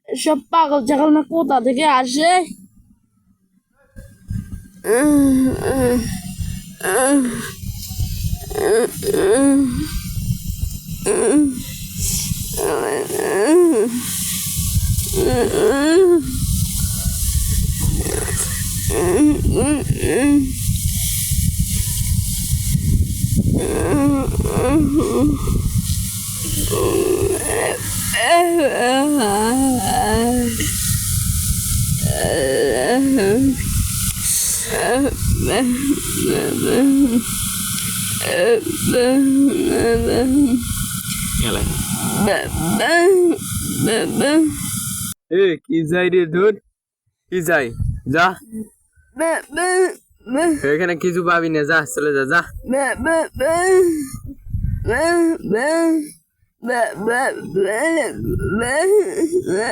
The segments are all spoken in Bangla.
সব পাগল ছাগল না কোথা থেকে আসে? কি যাই রে ধুর, কি যাই, যা এখানে কিছু পাবি না, যা চলে যা, যা।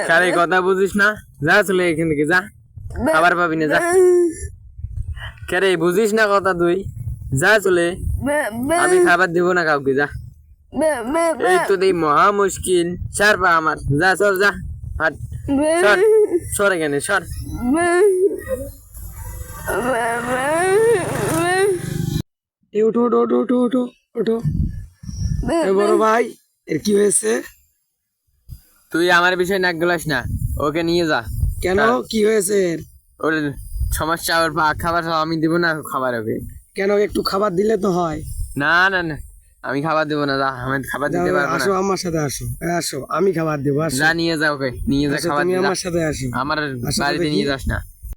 কারে কথা বুঝিস না, যা চলে এখান থেকে, যা, খাবার পাবি না, যা। কারে বুঝিস না কথা তুই, যা চলে, আমি খাবার দিব না কাউকে, যা। এই তো দেই মহা মুশকিল, সার পা আমার, যা চল, যা, হাট, সর, সর এখানে, সর। ওঠো ওঠো ওঠো ওঠো ওঠো ওঠো। বড় ভাই, এর কি হয়েছে? তুই আমার বিষয় নাক গলাস না, ওকে নিয়ে যা। কেন, কি হয়েছে? ওর সমস্যা, ওর খাবার আমি দিব না খাবার ওকে। কেন, একটু খাবার দিলে তো হয়। না না না, আমি খাবার দেবো না, যা, আমি খাবার দিতে পারবো না। আসো আমার সাথে, আসো আসো, আমি খাবার দেবো। যা, নিয়ে যা ওকে, নিয়ে যা খাবার, তুমি আমার সাথে আসো, আমার বাড়িতে নিয়ে যাস না।